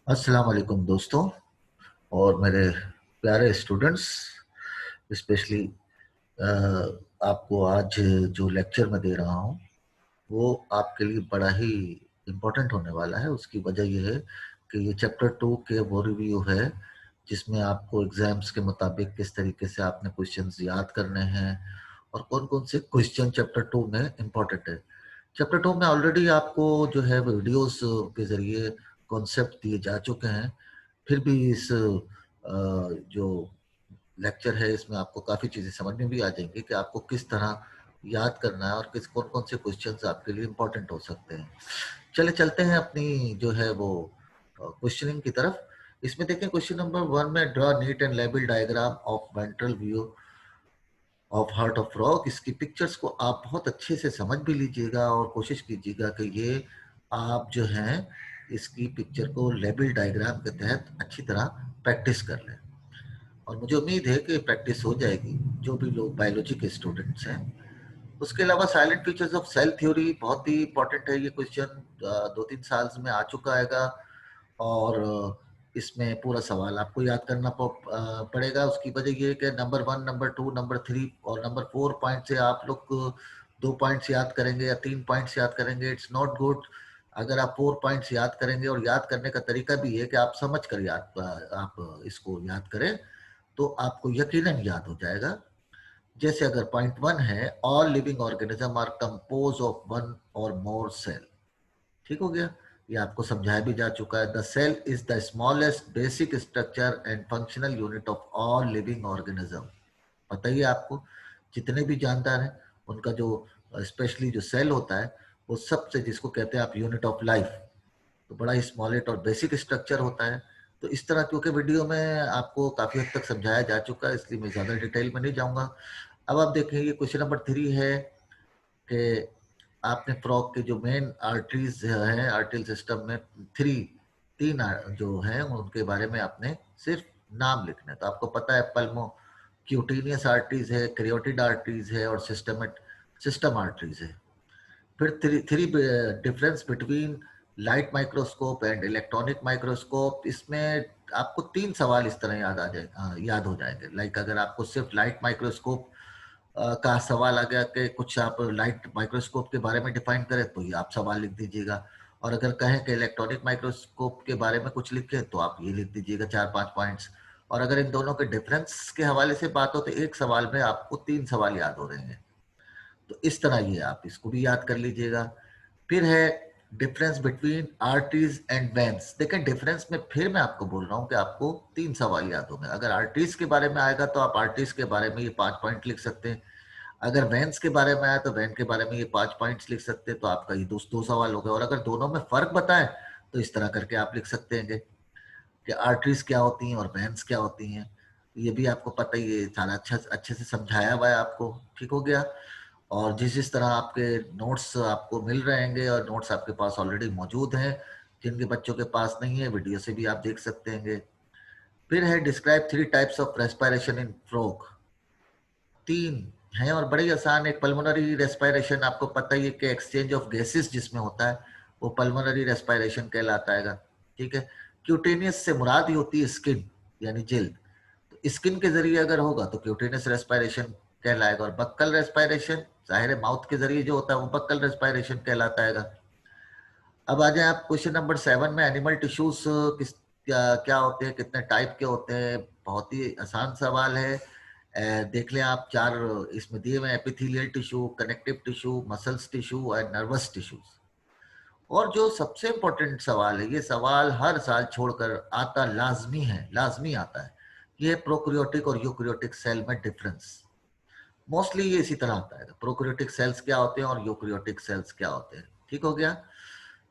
अस्सलाम वालेकुम दोस्तों और मेरे प्यारे स्टूडेंट्स। स्पेशली आपको आज जो लेक्चर मैं दे रहा हूँ वो आपके लिए बड़ा ही इम्पोर्टेंट होने वाला है। उसकी वजह ये है कि ये चैप्टर 2 के वो रिव्यू है जिसमें आपको एग्जाम्स के मुताबिक किस तरीके से आपने क्वेश्चंस याद करने हैं और कौन कौन से क्वेश्चन चैप्टर 2 में इम्पोर्टेंट है। चैप्टर 2 में ऑलरेडी आपको जो है वीडियोस के जरिए कॉन्सेप्ट दिए जा चुके हैं। फिर भी इस जो लेक्चर है इसमें आपको काफ़ी चीज़ें समझ में भी आ जाएंगी कि आपको किस तरह याद करना है और किस कौन कौन से क्वेश्चंस आपके लिए इम्पोर्टेंट हो सकते हैं। चले चलते हैं अपनी जो है वो क्वेश्चनिंग की तरफ। इसमें देखें क्वेश्चन नंबर 1 में draw neat and label diagram of ventral view of heart of frog. इसकी पिक्चर्स को आप बहुत अच्छे से समझ भी लीजिएगा और कोशिश कीजिएगा कि ये आप जो हैं इसकी पिक्चर को लेबल डायग्राम के तहत अच्छी तरह प्रैक्टिस कर लें और मुझे उम्मीद है कि प्रैक्टिस हो जाएगी जो भी लोग बायोलॉजी के स्टूडेंट्स हैं। उसके अलावा salient features of cell theory बहुत ही इंपॉर्टेंट है। ये क्वेश्चन 2-3 साल में आ चुका है और इसमें पूरा सवाल आपको याद करना पड़ेगा। उसकी वजह ये है कि नंबर 1, नंबर 2, नंबर 3 और नंबर 4 पॉइंट से आप लोग 2 पॉइंट्स याद करेंगे या 3 पॉइंट्स याद करेंगे, इट्स नॉट गुड। अगर आप 4 पॉइंट्स याद करेंगे और याद करने का तरीका भी है कि आप समझ कर आप इसको याद करें तो आपको यकीनन याद हो जाएगा। जैसे अगर पॉइंट 1 है, all living organism are compose of one or more cell. ठीक हो गया। ये आपको समझाया भी जा चुका है। The cell is the smallest basic structure and functional unit of all living organism. पता ही है आपको, जितने भी जानदार हैं उनका जो स्पेशली जो सेल होता है वो सबसे जिसको कहते हैं आप यूनिट ऑफ लाइफ, तो बड़ा ही स्मॉलेट और बेसिक स्ट्रक्चर होता है। तो इस तरह क्योंकि वीडियो में आपको काफ़ी हद तक समझाया जा चुका है इसलिए मैं ज़्यादा डिटेल में नहीं जाऊँगा। अब आप देखें ये क्वेश्चन नंबर 3 है कि आपने फ्रॉग के जो मेन आर्टरीज हैं आर्टरी सिस्टम में तीन जो हैं उनके बारे में आपने सिर्फ नाम लिखना है। तो आपको पता है पल्मो क्यूटेनियस आर्टरीज है, क्रियोटिड आर्टरीज है और सिस्टम आर्टरीज है। फिर three three difference between light microscope and electronic microscope. इसमें आपको 3 सवाल इस तरह याद हो जाएंगे। लाइक अगर आपको सिर्फ लाइट माइक्रोस्कोप का सवाल आ गया कि कुछ आप लाइट माइक्रोस्कोप के बारे में डिफाइन करें तो ये आप सवाल लिख दीजिएगा। और अगर कहें कि इलेक्ट्रॉनिक माइक्रोस्कोप के बारे में कुछ लिखें तो आप ये लिख दीजिएगा 4-5 पॉइंट्स। और अगर इन दोनों के डिफरेंस के हवाले से बात हो तो एक सवाल में आपको 3 सवाल याद हो रहे हैं। तो इस तरह ये आप इसको भी याद कर लीजिएगा। फिर है difference between arteries and veins. देखें डिफरेंस में फिर मैं आपको बोल रहा हूँ कि आपको 3 सवाल याद होंगे। अगर आर्टरीज के बारे में आएगा तो आप आर्टरीज के बारे में ये 5 पॉइंट लिख सकते हैं। अगर वेन्स के बारे में आया तो वैन के बारे में ये 5 पॉइंट्स लिख सकते हैं। तो आपका ये दो सवाल हो गए। और अगर दोनों में फर्क बताएं तो इस तरह करके आप लिख सकते हैं कि आर्टरीज क्या होती हैं और वेन्स क्या होती हैं। ये भी आपको पता ही है, सारा अच्छे से समझाया हुआ है आपको। ठीक हो गया। और जिस जिस तरह आपके नोट्स आपको मिल रहे हैं और नोट्स आपके पास ऑलरेडी मौजूद हैं, जिनके बच्चों के पास नहीं है वीडियो से भी आप देख सकते हैं। फिर है describe 3 types of respiration in frog. 3 हैं और बड़े आसान। एक पल्मोनरी रेस्पिरेशन, आपको पता ही है कि एक्सचेंज ऑफ गैसेस जिसमें होता है वो पल्मोनरी रेस्पिरेशन कहलाता है। ठीक है। क्यूटेनियस से मुराद ही होती है स्किन यानी जल्द। तो स्किन के जरिए अगर होगा तो क्यूटेनियस रेस्पिरेशन कहलाएगा। और बक्कल रेस्पिरेशन जाहिर है माउथ के जरिए जो होता है वो बक्कल रेस्पिरेशन कहलाता है। अब आ जाए आप क्वेश्चन नंबर 7 में एनिमल टिश्यूज किस क्या होते हैं, कितने टाइप के होते हैं। बहुत ही आसान सवाल है। देख लें आप 4 इसमें दिए हुए epithelial tissue, connective tissue, muscles tissue और नर्वस टिश्यूज। और जो सबसे इंपॉर्टेंट सवाल है, ये सवाल हर साल छोड़कर आता लाजमी है, लाजमी आता है। ये प्रोकैरियोटिक और यूकैरियोटिक सेल में डिफरेंस। मोस्टली ये इसी तरह आता है, प्रोकैरियोटिक सेल्स क्या होते हैं और यूकैरियोटिक सेल्स क्या होते हैं। ठीक हो गया।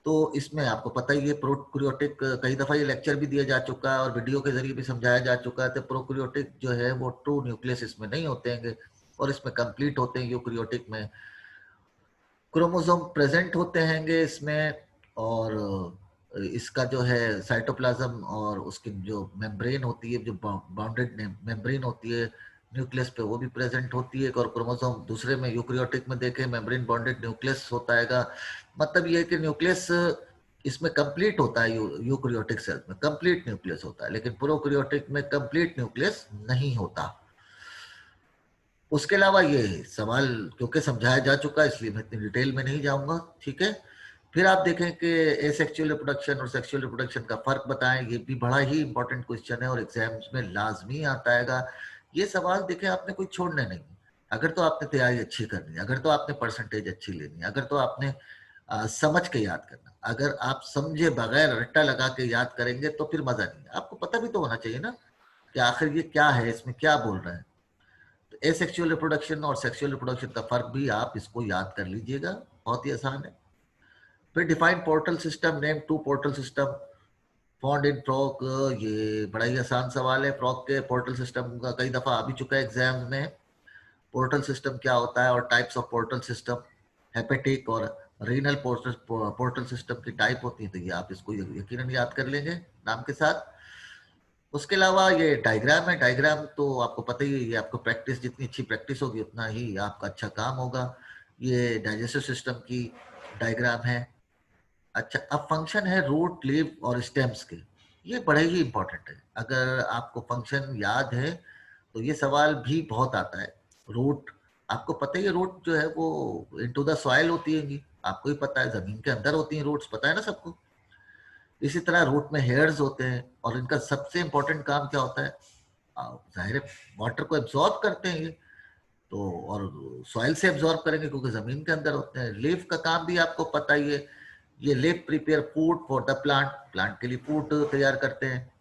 तो इसमें आपको पता ही है प्रोकैरियोटिक, कई दफा ये लेक्चर भी दिया जा चुका है और वीडियो के जरिए भी समझाया जा चुका है। तो प्रोकैरियोटिक जो है वो ट्रू न्यूक्लियस इसमें नहीं होते हैं और इसमें कंप्लीट होते हैं। यूकैरियोटिक में क्रोमोसोम प्रेजेंट होते हैं इसमें। और इसका जो है साइटोप्लाज्म और उसकी जो मेम्ब्रेन होती है, जो बाउंडेड मेम्ब्रेन होती है न्यूक्लियस पे, वो भी प्रेजेंट होती है। और क्रोमोसोम दूसरे में यूकैरियोटिक में देखें मेम्ब्रेन बॉन्डेड न्यूक्लियस होता है। मतलब ये है कि न्यूक्लियस इसमें कंप्लीट होता है, यूकैरियोटिक सेल्स में कंप्लीट न्यूक्लियस होता है, लेकिन प्रोकैरियोटिक में कंप्लीट न्यूक्लियस नहीं होता। उसके अलावा ये सवाल क्योंकि समझाया जा चुका है इसलिए मैं इतनी डिटेल में नहीं जाऊंगा, ठीक है। फिर आप देखें कि एसेक्सुअल रिप्रोडक्शन और सेक्सुअल रिप्रोडक्शन का फर्क बताएं, ये भी बड़ा ही इंपॉर्टेंट क्वेश्चन है और एग्जाम्स में लाजमी आता है। ये सवाल देखें आपने कोई छोड़ने नहीं, अगर तो आपने तैयारी अच्छी करनी है, अगर तो आपने परसेंटेज अच्छी लेनी है, अगर तो आपने समझ के याद करना, अगर आप समझे बगैर रट्टा लगा के याद करेंगे तो फिर मजा नहीं है। आपको पता भी तो होना चाहिए ना कि आखिर ये क्या है, इसमें क्या बोल रहे हैं। तो एसेक्सुअल रिप्रोडक्शन और सेक्सुअल रिप्रोडक्शन का फर्क भी आप इसको याद कर लीजिएगा, बहुत ही आसान है। फिर define portal system, name two portal system found in frog, ये बड़ा ही आसान सवाल है। फ्रॉक के पोर्टल सिस्टम का कई दफा आ भी चुका है एग्जाम में। पोर्टल सिस्टम क्या होता है और types of portal system, hepatic और रीनल पोर्टल पोर्टल सिस्टम की टाइप होती है, तो ये आप इसको यकीनन याद कर लेंगे नाम के साथ। उसके अलावा ये डायग्राम है, डायग्राम तो आपको पता ही है, ये आपको प्रैक्टिस, जितनी अच्छी प्रैक्टिस होगी उतना ही आपका अच्छा काम होगा। ये डाइजेस्टिव सिस्टम की डायग्राम है। अच्छा, अब फंक्शन है रूट, लीफ और स्टेम्स के, ये बड़े ही इंपॉर्टेंट है। अगर आपको फंक्शन याद है तो ये सवाल भी बहुत आता है। रूट, आपको पता ही है रूट जो है वो इनटू द सॉइल होती है, आपको ही पता है, जमीन के अंदर होती हैं रूट्स, पता है ना सबको। इसी तरह रूट में हेयर्स होते हैं और इनका सबसे इंपॉर्टेंट काम क्या होता है, जाहिर है वाटर को एब्जॉर्ब करते हैं ये, तो और सॉइल से एब्जॉर्ब करेंगे क्योंकि जमीन के अंदर होते हैं। लीफ का काम भी आपको पता ही है, ये leaf prepare food for the plant, plant के लिए फूड तैयार करते हैं।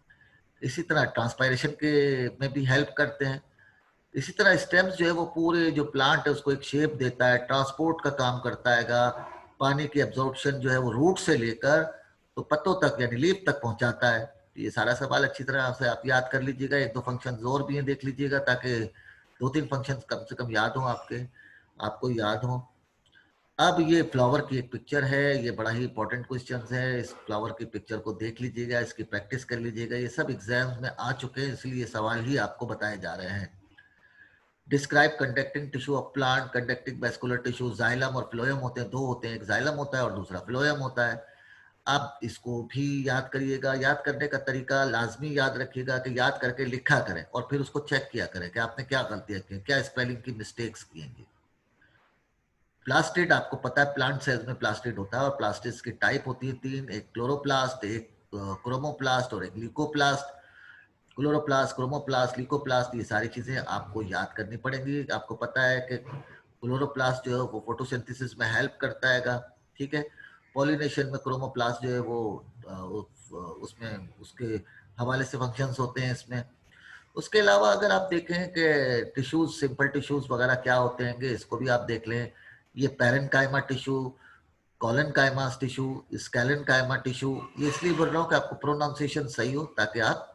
इसी तरह ट्रांसपायरेशन के में भी हेल्प करते हैं। इसी तरह स्टेम्स जो है वो पूरे जो प्लांट है उसको एक शेप देता है, ट्रांसपोर्ट का काम करता है, पानी की एब्जॉर्प्शन जो है वो रूट से लेकर तो पत्तों तक यानी लीफ तक पहुंचाता है। ये सारा सवाल अच्छी तरह से आप याद कर लीजिएगा। एक दो फंक्शन और भी हैं, देख लीजिएगा, ताकि दो तीन फंक्शन कम से कम याद हो आपके, आपको याद हो। अब ये फ्लावर की एक पिक्चर है, ये बड़ा ही इंपॉर्टेंट क्वेश्चन है। इस फ्लावर की पिक्चर को देख लीजिएगा, इसकी प्रैक्टिस कर लीजिएगा। ये सब एग्जाम्स में आ चुके हैं इसलिए सवाल ही आपको बताए जा रहे हैं। Describe conducting tissue of plant, conducting vascular tissue, xylem और फ्लोएम होते हैं, दो होते हैं, एक जाइलम होता है और दूसरा फ्लोएम होता है। आप इसको भी याद करिएगा। याद करने का तरीका लाजमी याद रखिएगा कि याद करके लिखा करें और फिर उसको चेक किया करें कि आपने क्या गलतियां की, क्या स्पेलिंग की मिस्टेक्स की हैं। प्लास्टिड, आपको पता है प्लांट सेल्स में प्लास्टिड होता है और प्लास्टिड्स की टाइप होती है तीन, एक क्लोरोप्लास्ट, एक क्रोमोप्लास्ट और एक ल्यूकोप्लास्ट। क्लोरोप्लास्ट, क्रोमोप्लास्ट, ल्यूकोप्लास्ट, ये सारी चीजें आपको याद करनी पड़ेंगी। आपको पता है कि क्लोरोप्लास्ट जो है वो फोटोसिंथेसिस में हेल्प करता है, ठीक है। पॉलिनेशन में क्रोमोप्लास्ट जो है वो उसमें उसके हवाले से फंक्शंस होते हैं इसमें। उसके अलावा अगर आप देखें कि टिश्यूज, सिंपल टिश्यूज वगैरह क्या होते हैं, इसको भी आप देख लें। ये parenchyma tissue, collenchyma tissue, sclerenchyma tissue, ये इसलिए बोल रहा हूँ कि आपको प्रोनाउंसिएशन सही हो, ताकि आप,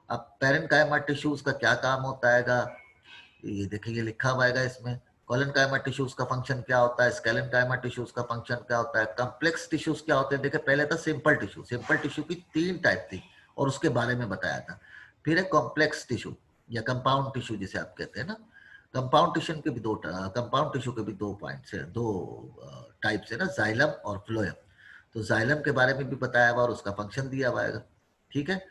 अब पैरेनकाइमा टिश्यूज का क्या काम होता है, ये देखिए, ये लिखा हुआ है इसमें। कॉलनकाइमा टिश्यूज का फंक्शन क्या होता है, स्कैलेनकाइमा टिश्यूज का फंक्शन क्या होता है, कॉम्प्लेक्स टिश्यूज क्या होते हैं। देखिए पहले था सिंपल टिश्यू, सिंपल टिश्यू की तीन टाइप थी और उसके बारे में बताया था। फिर है कॉम्प्लेक्स टिश्यू या कंपाउंड टिश्यू जिसे आप कहते हैं ना। कंपाउंड टिश्यू के भी दो, कंपाउंड टिश्यू के भी दो पॉइंट्स है, दो टाइप्स है ना, जाइलम और फ्लोएम। तो जाइलम के बारे में भी बताया हुआ और उसका फंक्शन दिया हुआ है, ठीक है।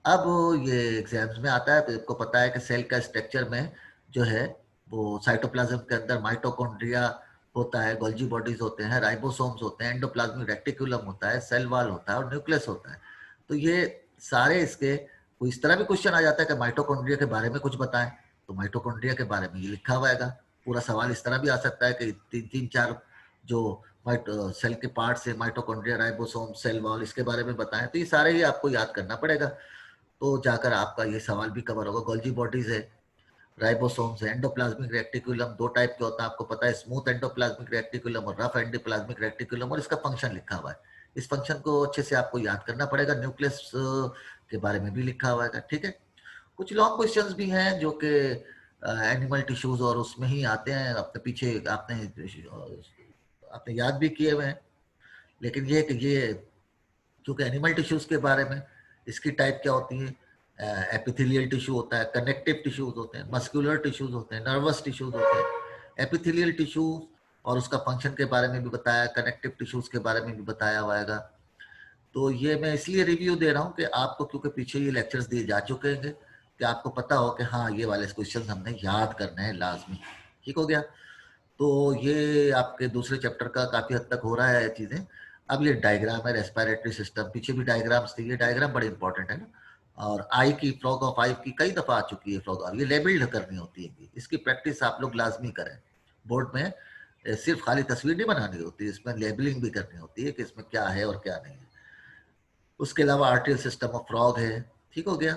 अब ये एग्जाम्स में आता है तो आपको पता है कि सेल का स्ट्रक्चर में जो है वो साइटोप्लाज्म के अंदर माइटोकॉन्ड्रिया होता है, गोल्जी बॉडीज होते हैं, राइबोसोम्स होते हैं, एंडोप्लाज्मिक रेटिकुलम होता है, सेल वॉल होता है और न्यूक्लियस होता है। तो ये सारे इसके, कोई इस तरह भी क्वेश्चन आ जाता है कि माइटोकॉन्ड्रिया के बारे में कुछ बताएं, तो माइटोकॉन्ड्रिया के बारे में ये लिखा हुआ है। पूरा सवाल इस तरह भी आ सकता है कि तीन तीन चार जो सेल के पार्ट्स है, माइटोकॉन्ड्रिया, राइबोसोम, सेल वॉल, इसके बारे में बताएं। तो ये सारे ही आपको याद करना पड़ेगा, तो जाकर आपका ये सवाल भी कवर होगा। गोल्जी बॉडीज है, राइबोसोम्स है, एंडोप्लाज्मिक रेटिकुलम दो टाइप के होता है, आपको पता है, स्मूथ एंडोप्लाज्मिक रेटिकुलम और रफ एंडोप्लाज्मिक रेटिकुलम, और इसका फंक्शन लिखा हुआ है। इस फंक्शन को अच्छे से आपको याद करना पड़ेगा। न्यूक्लियस के बारे में भी लिखा हुआ है, ठीक है। कुछ लॉन्ग क्वेश्चंस भी हैं जो कि एनिमल टिश्यूज और उसमें ही आते हैं, अपने पीछे आपने याद भी किए हुए हैं। लेकिन ये कि ये क्योंकि एनिमल टिश्यूज के बारे में, इसकी टाइप क्या होती है, एपिथेलियल टिश्यू होता है, कनेक्टिव टिश्यूज होते हैं, मस्कुलर टिश्यूज होते हैं, नर्वस टिश्यूज होते हैं। एपिथेलियल टिश्यूज और उसका फंक्शन के बारे में भी बताया, कनेक्टिव टिश्यूज के बारे में भी बताया हुआ है। तो ये मैं इसलिए रिव्यू दे रहा हूँ कि आपको, क्योंकि पीछे ये लेक्चर्स दिए जा चुके हैं, कि आपको पता हो कि हाँ ये वाले क्वेश्चन हमने याद करने हैं लाजमी। ठीक हो गया। तो ये आपके दूसरे चैप्टर का काफी हद तक हो रहा है चीजें। अब ये डायग्राम है रेस्पिरेटरी सिस्टम, पीछे भी डायग्राम्स थे, ये डायग्राम बड़े इंपॉर्टेंट है ना। और आई की, फ्रॉग ऑफ आई की कई दफा आ चुकी है फ्रॉग, ये लेबल्ड करनी होती है, इसकी प्रैक्टिस आप लोग लाजमी करें। बोर्ड में सिर्फ खाली तस्वीर नहीं बनानी होती, इसमें लेबलिंग भी करनी होती है कि इसमें क्या है और क्या नहीं है। उसके अलावा आर्टियल सिस्टम ऑफ फ्रॉग है। ठीक हो गया।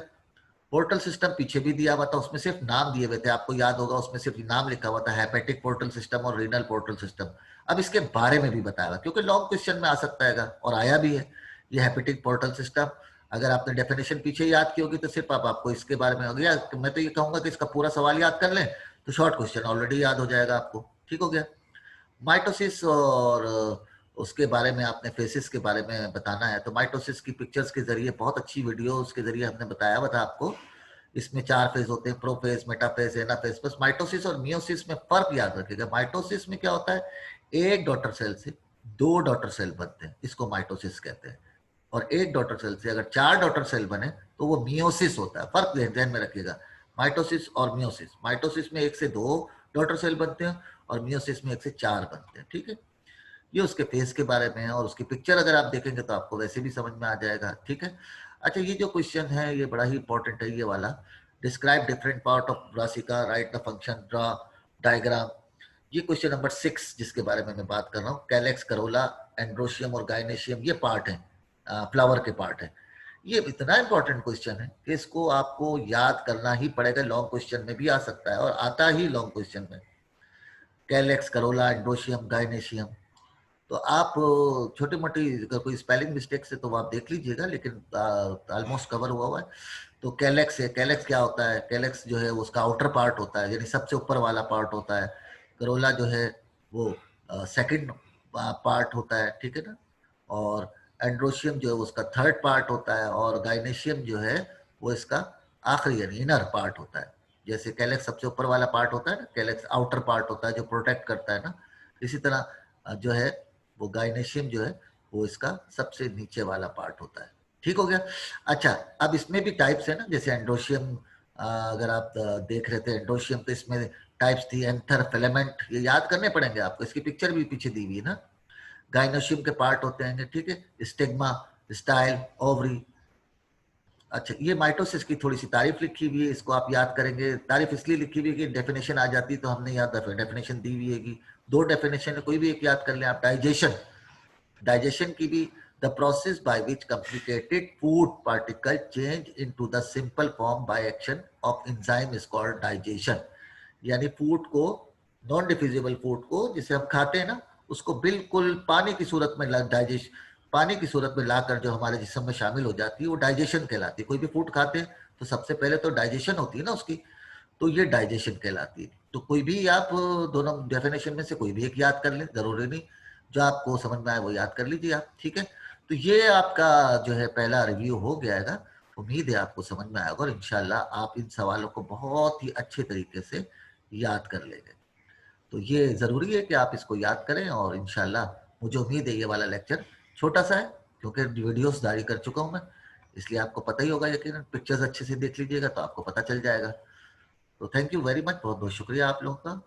पोर्टल सिस्टम पीछे भी दिया हुआ था, उसमें सिर्फ नाम दिए हुए थे, आपको याद होगा, उसमें सिर्फ नाम लिखा हुआ था, हेपेटिक पोर्टल सिस्टम और रीनल पोर्टल सिस्टम। अब इसके बारे में भी बताया हुआ, क्योंकि लॉन्ग क्वेश्चन में आ सकता है और आया भी है। ये हेपेटिक पोर्टल सिस्टम, अगर आपने डेफिनेशन पीछे याद की होगी तो सिर्फ आपको इसके बारे में हो गया। मैं तो ये कहूंगा कि इसका पूरा सवाल याद कर लें तो शॉर्ट क्वेश्चन ऑलरेडी याद हो जाएगा आपको। ठीक हो गया। माइटोसिस और उसके बारे में आपने फेसिस के बारे में बताना है, तो माइटोसिस की पिक्चर्स के जरिए, बहुत अच्छी वीडियो के जरिए हमने बताया हुआ था आपको। इसमें 4 फेज होते हैं, प्रोफेज, मेटाफेज, एनाफेज। बस माइटोसिस और मियोसिस में फर्क याद रखिएगा। माइटोसिस में क्या होता है, एक डॉटर सेल से 2 डॉटर सेल बनते हैं, इसको माइटोसिस कहते हैं। और एक डॉटर सेल से अगर 4 डॉटर सेल बने तो वो मियोसिस होता है। फर्क ध्यान में रखिएगा, माइटोसिस और मियोसिस। माइटोसिस में 1 से 2 डॉटर सेल बनते हैं और मियोसिस में 1 से 4 बनते हैं। ठीक है। ये उसके फेस के बारे में है, और उसकी पिक्चर अगर आप देखेंगे तो आपको वैसे भी समझ में आ जाएगा। ठीक है। अच्छा, ये जो क्वेश्चन है ये बड़ा ही इंपॉर्टेंट है, ये वाला। Describe different part of brassica, right the function, draw diagram. ये क्वेश्चन नंबर 6 जिसके बारे में मैं बात कर रहा हूँ, कैलेक्स, करोला, एंड्रोशियम और गाइनेशियम, ये पार्ट है, फ्लावर के पार्ट है। ये इतना इंपॉर्टेंट क्वेश्चन है कि इसको आपको याद करना ही पड़ेगा। लॉन्ग क्वेश्चन में भी आ सकता है और आता ही लॉन्ग क्वेश्चन में। Calyx, Corolla, androecium, gynoecium. तो आप छोटी मोटी अगर कोई स्पेलिंग मिस्टेक से तो आप देख लीजिएगा, लेकिन ऑलमोस्ट कवर हुआ है। तो कैलेक्स है, कैलेक्स क्या होता है, कैलेक्स जो है वो उसका आउटर पार्ट होता है, यानी सबसे ऊपर वाला पार्ट होता है। करोला जो है वो सेकंड पार्ट होता है। ठीक है ना। और एंड्रोशियम जो है उसका थर्ड पार्ट होता है, और गाइनेशियम जो है वो इसका आखिरी यानी इनर पार्ट होता है। जैसे कैलेक्स सबसे ऊपर वाला पार्ट होता है ना, कैलेक्स आउटर पार्ट होता है जो प्रोटेक्ट करता है ना, इसी तरह जो है वो गाइनेशियम जो है वो इसका सबसे नीचे वाला पार्ट होता है। ठीक हो गया। अच्छा, अब इसमें भी टाइप्स है ना, जैसे एंड्रोशियम, अगर आप देख रहे थे एंड्रोशियम, तो इसमें टाइप्स थी, एंथर, फिलामेंट, ये याद करने पड़ेंगे आपको, इसकी पिक्चर भी पीछे दी हुई है ना। गाइनोशियम के पार्ट होते हैं। ठीक है। Stigma, style, ovary. अच्छा, ये माइटोसिस की थोड़ी सी तारीफ लिखी हुई है, इसको आप याद करेंगे। तारीफ इसलिए लिखी हुई है कि डेफिनेशन आ जाती तो हमने याद डेफिनेशन दी हुई है। 2 डेफिनेशन है, कोई भी एक याद कर लें आप। डाइजेशन, डाइजेशन की भी, the process by which complicated food particle change into the simple form by action of enzyme is called digestion. यानी फूड को, नॉन डिफ्यूजिबल फूड को जिसे हम खाते हैं ना, उसको बिल्कुल पानी की सूरत में डाइजेस्ट, पानी की सूरत में लाकर जो हमारे जिस्म में शामिल हो जाती है वो डाइजेशन कहलाती है। कोई भी फूड खाते हैं तो सबसे पहले तो डाइजेशन होती है ना उसकी, तो ये डाइजेशन कहलाती है। तो कोई भी आप दोनों डेफिनेशन में से कोई भी एक याद कर लें, जरूरी नहीं, जो आपको समझ में आए वो याद कर लीजिए आप। ठीक है। तो ये आपका जो है पहला रिव्यू हो गया है। उम्मीद है आपको समझ में आएगा और इंशाल्लाह आप इन सवालों को बहुत ही अच्छे तरीके से याद कर लेंगे। तो ये ज़रूरी है कि आप इसको याद करें, और इंशाल्लाह मुझे उम्मीद है ये वाला लेक्चर छोटा सा है, क्योंकि वीडियोस जारी कर चुका हूँ मैं, इसलिए आपको पता ही होगा यकीनन। पिक्चर्स अच्छे से देख लीजिएगा तो आपको पता चल जाएगा। तो थैंक यू वेरी मच, बहुत बहुत शुक्रिया आप लोगों का।